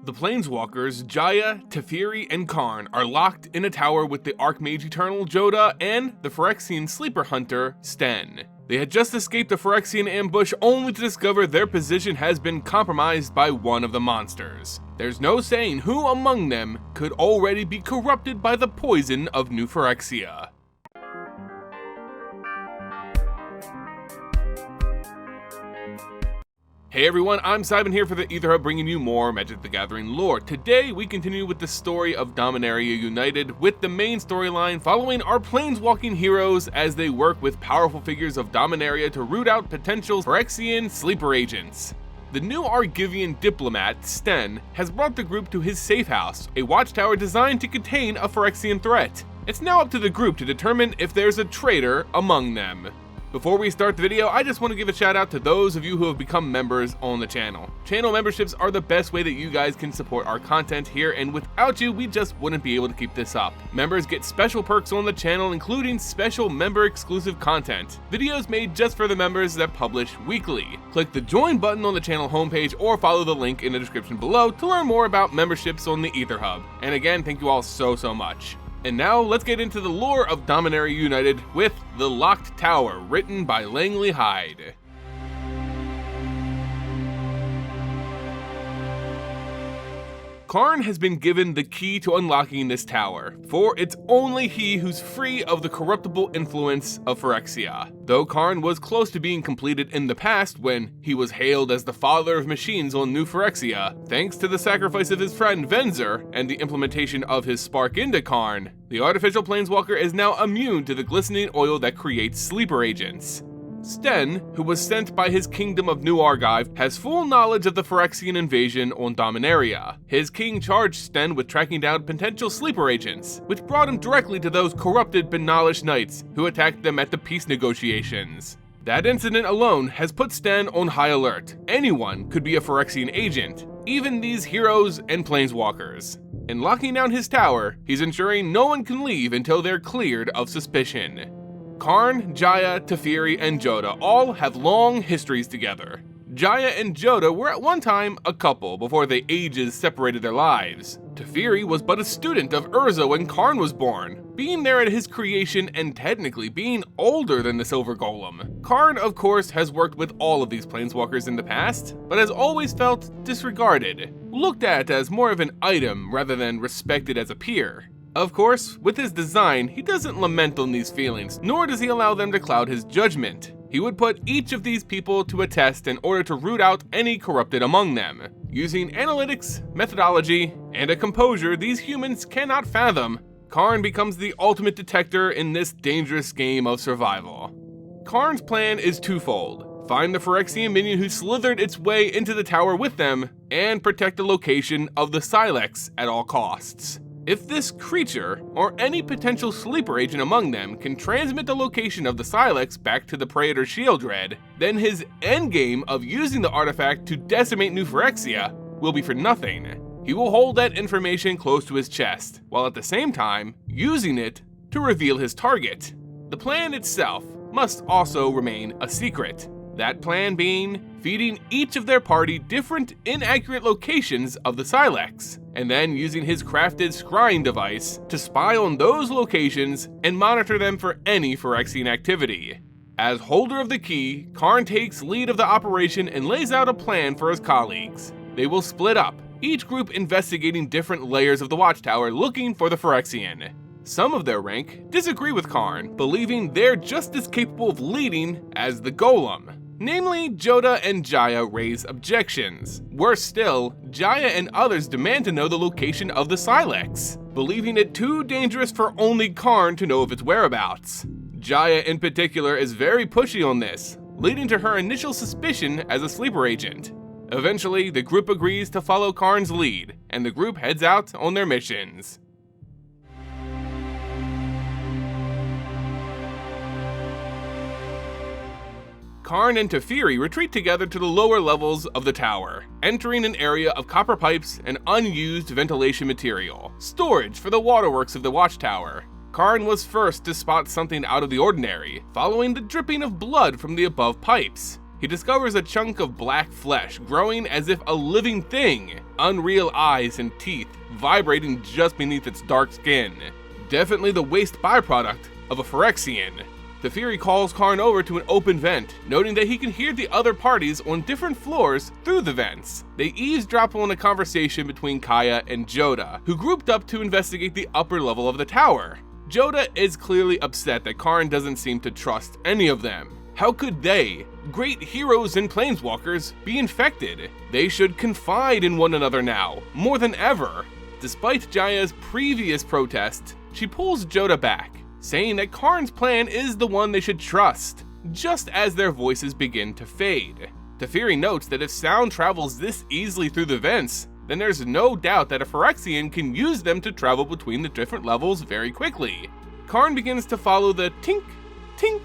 The Planeswalkers, Jaya, Teferi, and Karn are locked in a tower with the Archmage Eternal Jodah and the Phyrexian sleeper hunter, Stenn. They had just escaped a Phyrexian ambush only to discover their position has been compromised by one of the monsters. There's no saying who among them could already be corrupted by the poison of New Phyrexia. Hey everyone, I'm Simon here for the Aether Hub, bringing you more Magic the Gathering lore. Today we continue with the story of Dominaria United, with the main storyline following our planeswalking heroes as they work with powerful figures of Dominaria to root out potential Phyrexian sleeper agents. The new Argivian diplomat, Stenn, has brought the group to his safe house, a watchtower designed to contain a Phyrexian threat. It's now up to the group to determine if there's a traitor among them. Before we start the video, I just want to give a shout out to those of you who have become members on the channel. Channel memberships are the best way that you guys can support our content here, and without you, we just wouldn't be able to keep this up. Members get special perks on the channel, including special member exclusive content, videos made just for the members that publish weekly. Click the join button on the channel homepage or follow the link in the description below to learn more about memberships on the Aether Hub. And again, thank you all so much. And now, let's get into the lore of Dominaria United with The Locked Tower, written by Langley Hyde. Karn has been given the key to unlocking this tower, for it's only he who's free of the corruptible influence of Phyrexia. Though Karn was close to being completed in the past when he was hailed as the father of machines on New Phyrexia, thanks to the sacrifice of his friend Venzer and the implementation of his spark into Karn, the artificial planeswalker is now immune to the glistening oil that creates sleeper agents. Stenn, who was sent by his kingdom of New Argive, has full knowledge of the Phyrexian invasion on Dominaria. His king charged Stenn with tracking down potential sleeper agents, which brought him directly to those corrupted Benalish knights who attacked them at the peace negotiations. That incident alone has put Stenn on high alert. Anyone could be a Phyrexian agent, even these heroes and planeswalkers. In locking down his tower, he's ensuring no one can leave until they're cleared of suspicion. Karn, Jaya, Teferi, and Jodah all have long histories together. Jaya and Jodah were at one time a couple before the ages separated their lives. Teferi was but a student of Urza when Karn was born, being there at his creation and technically being older than the Silver Golem. Karn, of course, has worked with all of these planeswalkers in the past, but has always felt disregarded, looked at as more of an item rather than respected as a peer. Of course, with his design, he doesn't lament on these feelings, nor does he allow them to cloud his judgment. He would put each of these people to a test in order to root out any corrupted among them. Using analytics, methodology, and a composure these humans cannot fathom, Karn becomes the ultimate detector in this dangerous game of survival. Karn's plan is twofold: find the Phyrexian minion who slithered its way into the tower with them, and protect the location of the Silex at all costs. If this creature, or any potential sleeper agent among them, can transmit the location of the Silex back to the Praetor Shieldred, then his endgame of using the artifact to decimate New Phyrexia will be for nothing. He will hold that information close to his chest, while at the same time using it to reveal his target. The plan itself must also remain a secret. That plan being feeding each of their party different inaccurate locations of the Silex, and then using his crafted scrying device to spy on those locations and monitor them for any Phyrexian activity. As holder of the key, Karn takes lead of the operation and lays out a plan for his colleagues. They will split up, each group investigating different layers of the watchtower looking for the Phyrexian. Some of their rank disagree with Karn, believing they're just as capable of leading as the Golem. Namely, Jodah and Jaya raise objections. Worse still, Jaya and others demand to know the location of the Silex, believing it too dangerous for only Karn to know of its whereabouts. Jaya in particular is very pushy on this, leading to her initial suspicion as a sleeper agent. Eventually, the group agrees to follow Karn's lead, and the group heads out on their missions. Karn and Teferi retreat together to the lower levels of the tower, entering an area of copper pipes and unused ventilation material, storage for the waterworks of the watchtower. Karn was first to spot something out of the ordinary, following the dripping of blood from the above pipes. he discovers a chunk of black flesh growing as if a living thing, unreal eyes and teeth vibrating just beneath its dark skin. Definitely the waste byproduct of a Phyrexian. Teferi calls Karn over to an open vent, noting that he can hear the other parties on different floors through the vents. They eavesdrop on a conversation between Jaya and Jodah, who grouped up to investigate the upper level of the tower. Jodah is clearly upset that Karn doesn't seem to trust any of them. How could they, great heroes and planeswalkers, be infected? They should confide in one another now, more than ever. Despite Jaya's previous protest, she pulls Jodah back, saying that Karns Plan is the one they should trust, just as their voices begin to fade. Teferi notes that if sound travels this easily through the vents, then there's no doubt that a Phyrexian can use them to travel between the different levels very quickly. Karn begins to follow the tink, tink,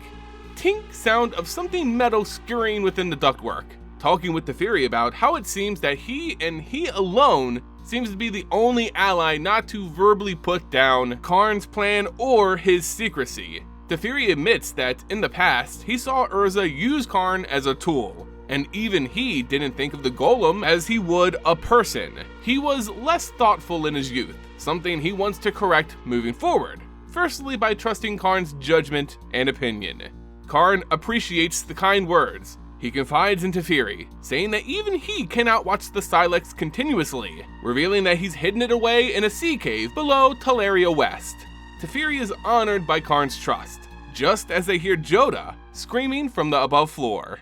tink sound of something metal scurrying within the ductwork, talking with Teferi about how it seems that he and he alone seems to be the only ally not to verbally put down Karns' plan or his secrecy. Teferi admits that in the past, he saw Urza use Karn as a tool, and even he didn't think of the golem as he would a person. He was less thoughtful in his youth, something he wants to correct moving forward, firstly by trusting Karn's judgment and opinion. Karn appreciates the kind words. He confides in Teferi, saying that even he cannot watch the Silex continuously, revealing that he's hidden it away in a sea cave below Dominaria West. Teferi is honored by Karn's trust, just as they hear Jodah screaming from the above floor.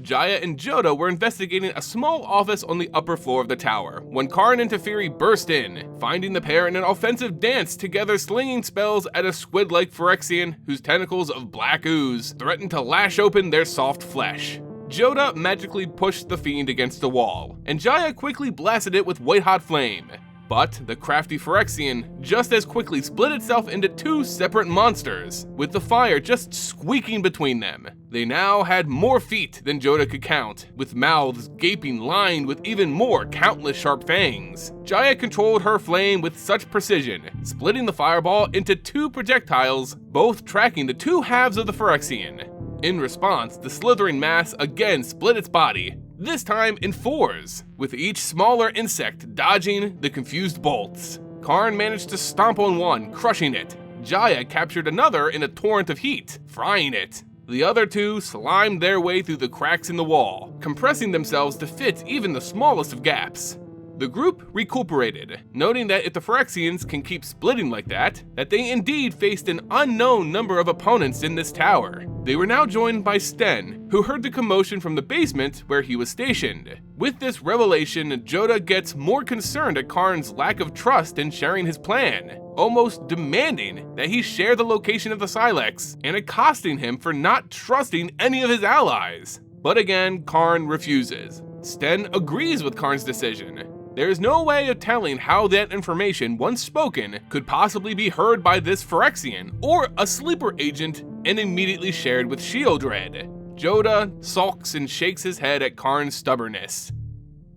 Jaya and Jodah were investigating a small office on the upper floor of the tower when Karn and Teferi burst in, finding the pair in an offensive dance together, slinging spells at a squid-like Phyrexian whose tentacles of black ooze threatened to lash open their soft flesh. Jodah magically pushed the fiend against the wall, and Jaya quickly blasted it with white-hot flame. But the crafty Phyrexian just as quickly split itself into two separate monsters, with the fire just squeaking between them. They now had more feet than Jodah could count, with mouths gaping lined with even more countless sharp fangs. Jaya controlled her flame with such precision, splitting the fireball into two projectiles, both tracking the two halves of the Phyrexian. In response, the slithering mass again split its body, this time in fours, with each smaller insect dodging the confused bolts. Karn managed to stomp on one, crushing it. Jaya captured another in a torrent of heat, frying it. The other two slimed their way through the cracks in the wall, compressing themselves to fit even the smallest of gaps. The group recuperated, noting that if the Phyrexians can keep splitting like that they indeed faced an unknown number of opponents in this tower. They were now joined by Stenn, who heard the commotion from the basement where he was stationed. With this revelation, Jodah gets more concerned at Karn's lack of trust in sharing his plan, almost demanding that he share the location of the Silex and accosting him for not trusting any of his allies. But again, Karn refuses. Stenn agrees with Karn's decision. There is no way of telling how that information, once spoken, could possibly be heard by this Phyrexian or a sleeper agent and immediately shared with Shieldred. Jodah sulks and shakes his head at Karn's stubbornness.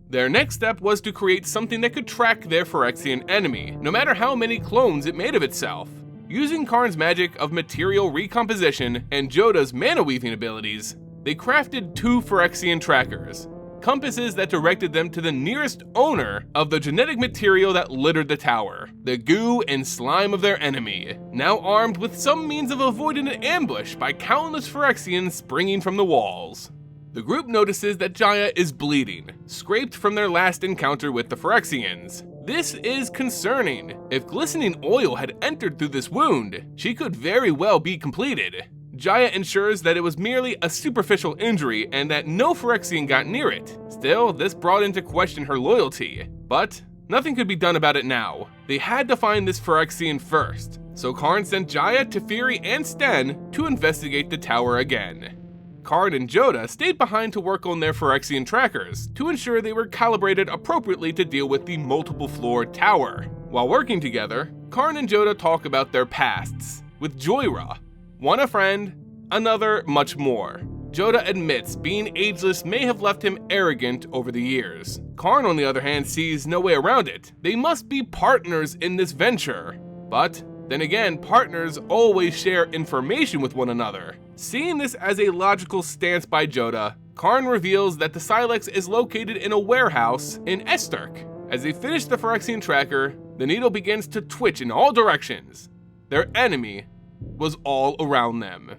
Their next step was to create something that could track their Phyrexian enemy, no matter how many clones it made of itself. Using Karn's magic of material recomposition and Jodah's mana weaving abilities, they crafted two Phyrexian trackers, compasses that directed them to the nearest owner of the genetic material that littered the tower, the goo and slime of their enemy, now armed with some means of avoiding an ambush by countless Phyrexians springing from the walls. The group notices that Jaya is bleeding, scraped from their last encounter with the Phyrexians. This is concerning. If glistening oil had entered through this wound, she could very well be completed. Jaya ensures that it was merely a superficial injury and that no Phyrexian got near it. Still, this brought into question her loyalty. But nothing could be done about it now. They had to find this Phyrexian first, so Karn sent Jaya, Teferi, and Stenn to investigate the tower again. Karn and Jodah stayed behind to work on their Phyrexian trackers to ensure they were calibrated appropriately to deal with the multiple floor tower. While working together, Karn and Jodah talk about their pasts, with Jaya, one a friend, another much more. Jodah admits being ageless may have left him arrogant over the years. Karn, on the other hand, sees no way around it. They must be partners in this venture. But Then again, partners always share information with one another. Seeing this as a logical stance by Jodah, Karn reveals that the Silex is located in a warehouse in Esterk. As they finish the Phyrexian tracker, the needle begins to twitch in all directions. Their enemy was all around them.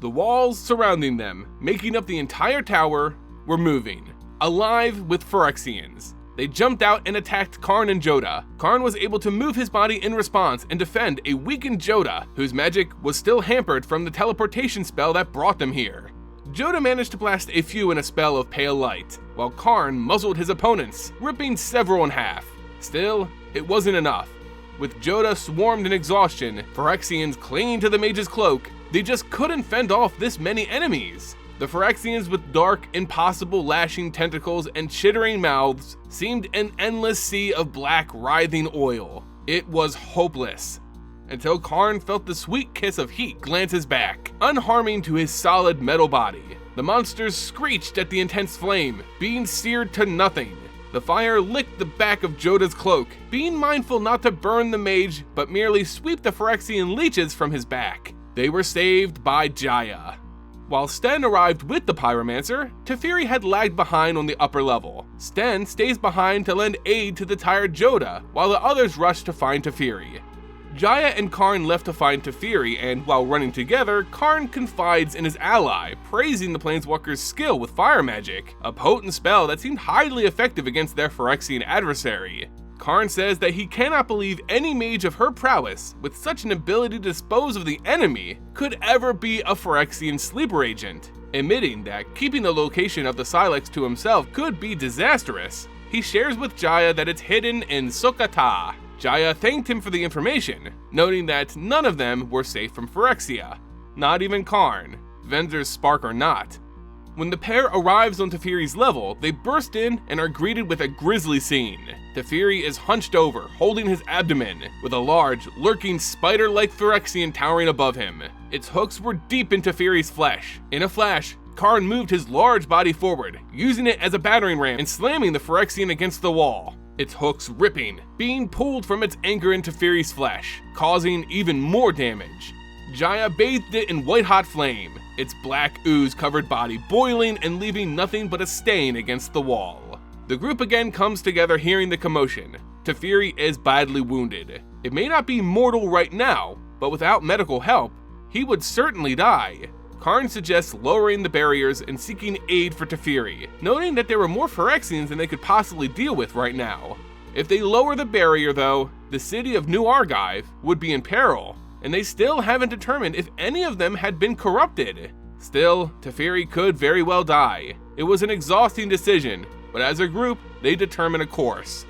The walls surrounding them, making up the entire tower, were moving, alive with Phyrexians. They jumped out and attacked Karn and Jodah. Karn was able to move his body in response and defend a weakened Jodah, whose magic was still hampered from the teleportation spell that brought them here. Jodah managed to blast a few in a spell of pale light, while Karn muzzled his opponents, ripping several in half. Still, it wasn't enough. With Jodah swarmed in exhaustion, Phyrexians clinging to the mage's cloak, they just couldn't fend off this many enemies. The Phyrexians with dark, impossible lashing tentacles and chittering mouths seemed an endless sea of black, writhing oil. It was hopeless. Until Karn felt the sweet kiss of heat glance his back, unharming to his solid metal body. The monsters screeched at the intense flame, being seared to nothing. The fire licked the back of Jodah's cloak, being mindful not to burn the mage, but merely sweep the Phyrexian leeches from his back. They were saved by Jaya. While Stenn arrived with the pyromancer, Teferi had lagged behind on the upper level. Stenn stays behind to lend aid to the tired Jodah, while the others rush to find Teferi. Jaya and Karn left to find Teferi, and while running together, Karn confides in his ally, praising the Planeswalker's skill with fire magic, a potent spell that seemed highly effective against their Phyrexian adversary. Karn says that he cannot believe any mage of her prowess, with such an ability to dispose of the enemy, could ever be a Phyrexian sleeper agent. Admitting that keeping the location of the Silex to himself could be disastrous, he shares with Jaya that it's hidden in Sokata. Jaya thanked him for the information, noting that none of them were safe from Phyrexia. Not even Karn, Venser's spark or not. When the pair arrives on Teferi's level, they burst in and are greeted with a grisly scene. Teferi is hunched over, holding his abdomen, with a large, lurking spider-like Phyrexian towering above him. Its hooks were deep in Teferi's flesh. In a flash, Karn moved his large body forward, using it as a battering ram and slamming the Phyrexian against the wall. Its hooks ripping, being pulled from its anchor in Teferi's flesh, causing even more damage. Jaya bathed it in white-hot flame, its black ooze-covered body boiling and leaving nothing but a stain against the wall. The group again comes together hearing the commotion. Teferi is badly wounded. It may not be mortal right now, but without medical help, he would certainly die. Karn suggests lowering the barriers and seeking aid for Teferi, noting that there were more Phyrexians than they could possibly deal with right now. If they lower the barrier though, the city of New Argive would be in peril, and they still haven't determined if any of them had been corrupted. Still, Teferi could very well die. It was an exhausting decision, but as a group, they determined a course.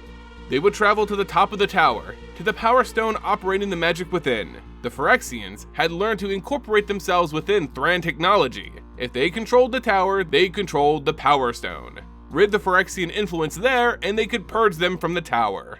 They would travel to the top of the tower, to the Power Stone operating the magic within. The Phyrexians had learned to incorporate themselves within Thran technology. If they controlled the tower, they controlled the Power Stone. Rid the Phyrexian influence there, and they could purge them from the tower.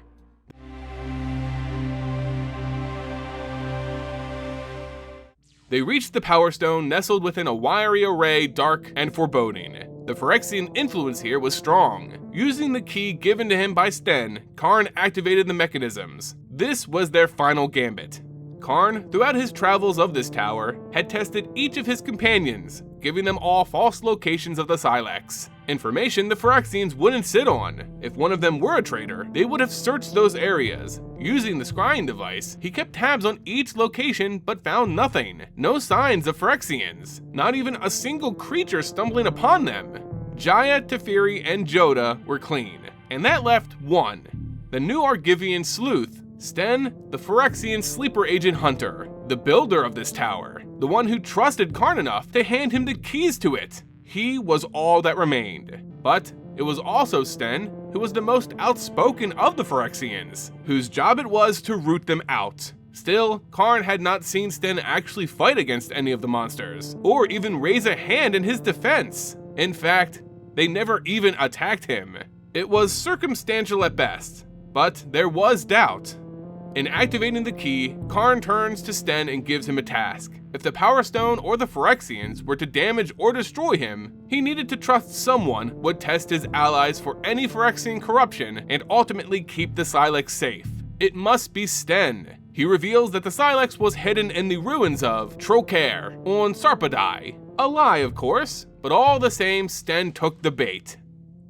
They reached the Power Stone nestled within a wiry array, dark and foreboding. The Phyrexian influence here was strong. Using the key given to him by Stenn, Karn activated the mechanisms. This was their final gambit. Karn, throughout his travels of this tower, had tested each of his companions, giving them all false locations of the Silex. Information the Phyrexians wouldn't sit on. If one of them were a traitor, they would have searched those areas. Using the scrying device, he kept tabs on each location but found nothing. No signs of Phyrexians. Not even a single creature stumbling upon them. Jaya, Teferi, and Jodah were clean, and that left one. The New Argivian sleuth, Stenn, the Phyrexian sleeper agent hunter, the builder of this tower, the one who trusted Karn enough to hand him the keys to it. He was all that remained. But it was also Stenn who was the most outspoken of the Phyrexians, whose job it was to root them out. Still, Karn had not seen Stenn actually fight against any of the monsters, or even raise a hand in his defense. In fact, they never even attacked him. It was circumstantial at best, but there was doubt. In activating the key, Karn turns to Stenn and gives him a task. If the Power Stone or the Phyrexians were to damage or destroy him, he needed to trust someone would test his allies for any Phyrexian corruption and ultimately keep the Silex safe. It must be Stenn. He reveals that the Silex was hidden in the ruins of Trocaire on Sarpedai. A lie, of course, but all the same, Stenn took the bait.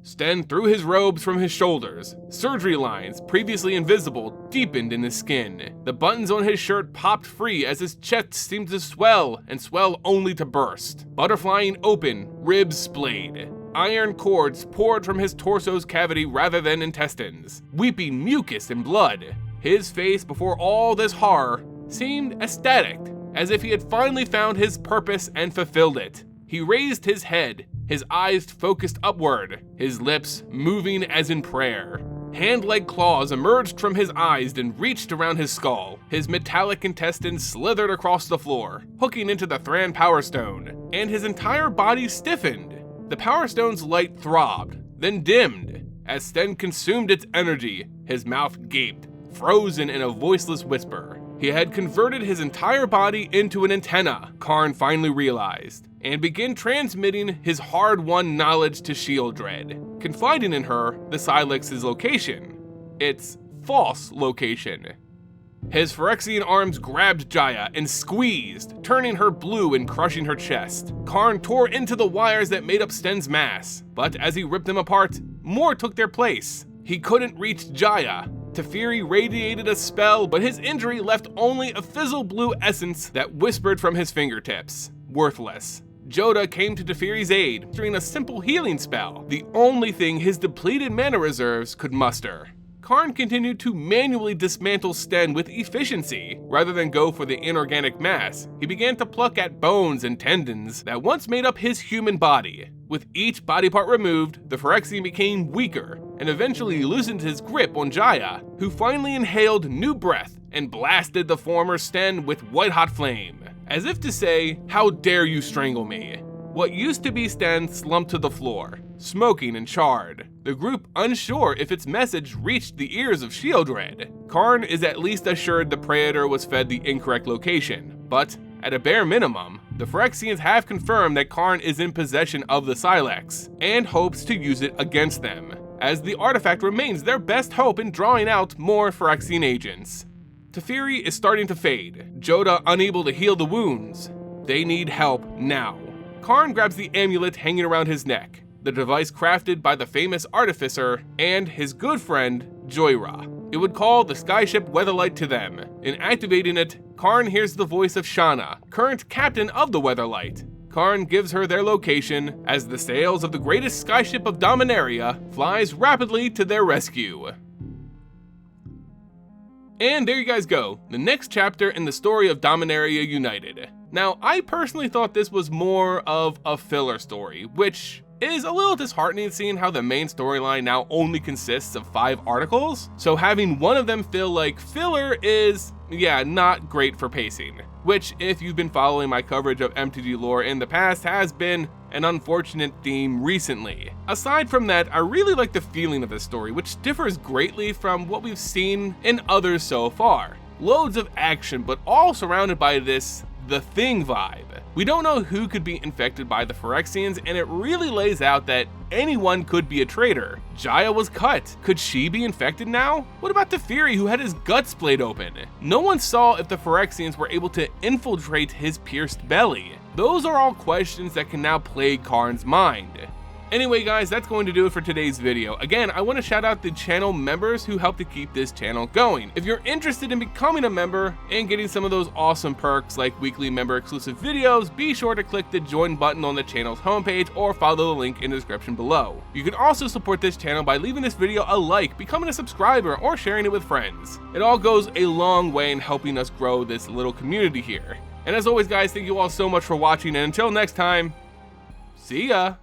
Stenn threw his robes from his shoulders. Surgery lines, previously invisible, deepened in his skin. The buttons on his shirt popped free as his chest seemed to swell and swell only to burst. Butterflying open, ribs splayed. Iron cords poured from his torso's cavity rather than intestines, weeping mucus and blood. His face, before all this horror, seemed ecstatic, as if he had finally found his purpose and fulfilled it. He raised his head, his eyes focused upward, his lips moving as in prayer. Hand-like claws emerged from his eyes and reached around his skull. His metallic intestines slithered across the floor, hooking into the Thran Power Stone, and his entire body stiffened. The Power Stone's light throbbed, then dimmed. As Stenn consumed its energy, his mouth gaped, frozen in a voiceless whisper. He had converted his entire body into an antenna, Karn finally realized, and began transmitting his hard-won knowledge to Sheoldred, confiding in her the Silex's location. Its false location. His Phyrexian arms grabbed Jaya and squeezed, turning her blue and crushing her chest. Karn tore into the wires that made up Stenn's mass, but as he ripped them apart, more took their place. He couldn't reach Jaya. Teferi radiated a spell, but his injury left only a fizzle blue essence that whispered from his fingertips. Worthless. Jodah came to Teferi's aid, during a simple healing spell, the only thing his depleted mana reserves could muster. Karn continued to manually dismantle Stenn with efficiency. Rather than go for the inorganic mass, he began to pluck at bones and tendons that once made up his human body. With each body part removed, the Phyrexian became weaker, and eventually loosened his grip on Jaya, who finally inhaled new breath and blasted the former Stenn with white-hot flame. As if to say, "How dare you strangle me?" What used to be Stenn slumped to the floor, smoking and charred, the group unsure if its message reached the ears of Sheoldred. Karn is at least assured the Praetor was fed the incorrect location, but at a bare minimum, the Phyrexians have confirmed that Karn is in possession of the Silex, and hopes to use it against them, as the artifact remains their best hope in drawing out more Phyrexian agents. Teferi is starting to fade, Jodah unable to heal the wounds. They need help now. Karn grabs the amulet hanging around his neck, the device crafted by the famous artificer and his good friend, Jaya. It would call the skyship Weatherlight to them. In activating it, Karn hears the voice of Shana, current captain of the Weatherlight. Karn gives her their location as the sails of the greatest skyship of Dominaria flies rapidly to their rescue. And there you guys go, the next chapter in the story of Dominaria United. Now, I personally thought this was more of a filler story, which is a little disheartening seeing how the main storyline now only consists of 5 articles, so having one of them feel like filler is, yeah, not great for pacing. Which, if you've been following my coverage of MTG lore in the past, has been an unfortunate theme recently. Aside from that, I really like the feeling of this story, which differs greatly from what we've seen in others so far. Loads of action, but all surrounded by this The Thing vibe. We don't know who could be infected by the Phyrexians, and it really lays out that anyone could be a traitor. Jaya was cut. Could she be infected now? What about Teferi, who had his guts splayed open? No one saw if the Phyrexians were able to infiltrate his pierced belly. Those are all questions that can now plague Karn's mind. Anyway guys, that's going to do it for today's video. Again, I want to shout out the channel members who help to keep this channel going. If you're interested in becoming a member and getting some of those awesome perks like weekly member exclusive videos, be sure to click the join button on the channel's homepage or follow the link in the description below. You can also support this channel by leaving this video a like, becoming a subscriber, or sharing it with friends. It all goes a long way in helping us grow this little community here. And as always guys, thank you all so much for watching, and until next time, see ya!